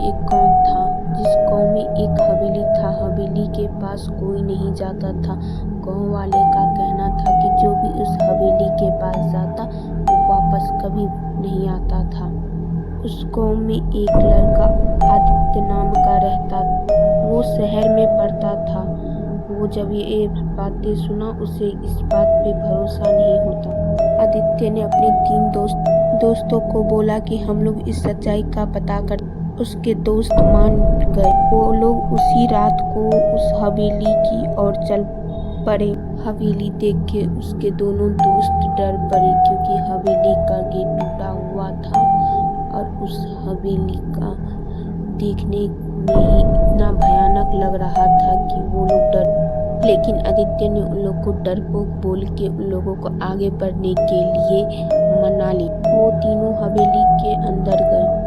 एक गांव था, जिस गांव में एक हवेली था। हवेली के पास कोई नहीं जाता था। गांव वाले का कहना था कि जो भी उस हवेली के पास जाता वो वापस कभी नहीं आता था। उस गांव में एक लड़का आदित्य नाम का रहता। वो शहर में पढ़ता था। वो जब ये बातें सुना उसे इस बात पे भरोसा नहीं होता। आदित्य ने अपने 3 दोस्तों को बोला कि हम लोग इस सच्चाई का पता कर। उसके दोस्त मान गए। वो लोग उसी रात को उस हवेली की ओर चल पड़े। हवेली देख के उसके दोनों दोस्त डर पड़े, क्योंकि हवेली का गेट टूटा हुआ था और उस हवेली का देखने में ही इतना भयानक लग रहा था कि वो लोग डर। लेकिन आदित्य ने उन लोगों को डरपोक बोल के उन लोगों को आगे बढ़ने के लिए मना लिया। वो तीनों हवेली के अंदर गए।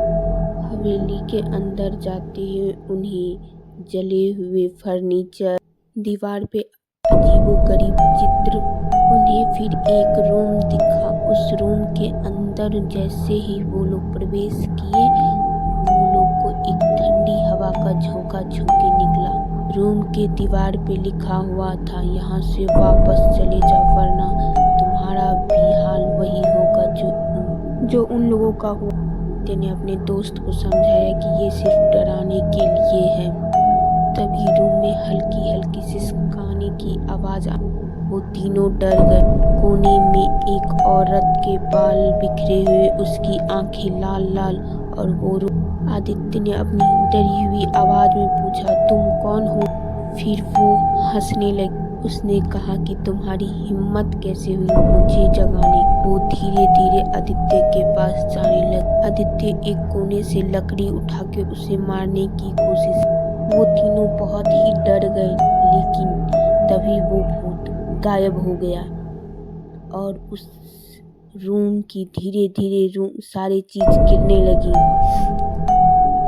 हवेली के अंदर जाते ही उन्हें जले हुए फर्नीचर, दीवार पे अजीबोगरीब चित्र, उन्हें फिर एक रूम दिखा। उस रूम के अंदर जैसे ही वो लोग प्रवेश किए, वो लोग को एक ठंडी हवा का झोंका छू के निकला। रूम के दीवार पे लिखा हुआ था, यहाँ से वापस चले जाओ वरना तुम्हारा भी हाल वही होगा जो उन लोगों का हुआ। ने अपने दोस्त को समझाया कि ये सिर्फ डराने के लिए है। तभी रूम में हल्की हल्की सिसकाने की आवाज आई। वो तीनों डर गए। कोने में एक औरत के बाल बिखरे हुए, उसकी आंखें लाल लाल और वो आदित्य ने अपनी डरी हुई आवाज में पूछा, तुम कौन हो? फिर वो हंसने लगी। उसने कहा कि तुम्हारी हिम्मत कैसे हुई मुझे जगाने? वो धीरे धीरे आदित्य के पास जाने लगी। आदित्य एक कोने से लकड़ी उठा के उसे मारने की कोशिश। वो तीनों बहुत ही डर गए, लेकिन तभी वो भूत गायब हो गया और उस रूम की धीरे धीरे सारी चीज गिरने लगी।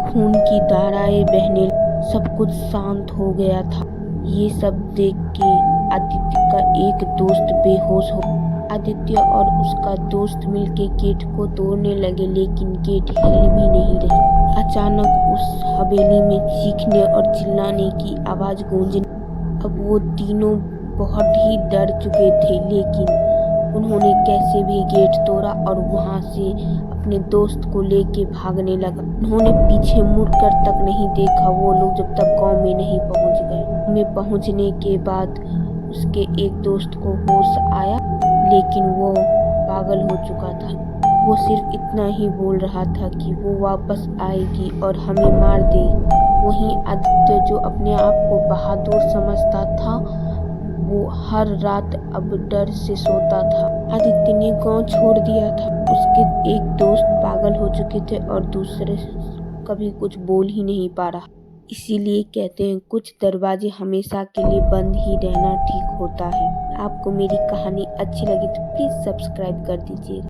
खून की धाराएं बहने, सब कुछ शांत हो गया था। ये सब देख के आदित्य का एक दोस्त बेहोश हो। आदित्य और उसका दोस्त मिलके गेट को तोड़ने लगे, लेकिन गेट हिल भी नहीं रही। अचानक उस हवेली में चीखने और चिल्लाने की आवाज गूंजने। अब वो तीनों बहुत ही डर चुके थे, लेकिन उन्होंने कैसे भी गेट तोड़ा और वहां से अपने दोस्त को लेके भागने लगा। उन्होंने पीछे मुड़कर तक नहीं देखा, वो लोग जब तक गांव में नहीं पहुंच गए। में पहुंचने के बाद उसके एक दोस्त को होश आया, लेकिन वो पागल हो चुका था। वो सिर्फ इतना ही बोल रहा था कि वो वापस आएगी और हमें मार देगी। वहीं आदित्य, जो अपने आप को बहादुर समझता था, वो हर रात अब डर से सोता था। आदित्य ने गांव छोड़ दिया था। उसके एक दोस्त पागल हो चुके थे और दूसरे कभी कुछ बोल ही नहीं पा रहा। इसीलिए कहते हैं कुछ दरवाजे हमेशा के लिए बंद ही रहना ठीक होता है। आपको मेरी कहानी अच्छी लगी तो प्लीज सब्सक्राइब कर दीजिए।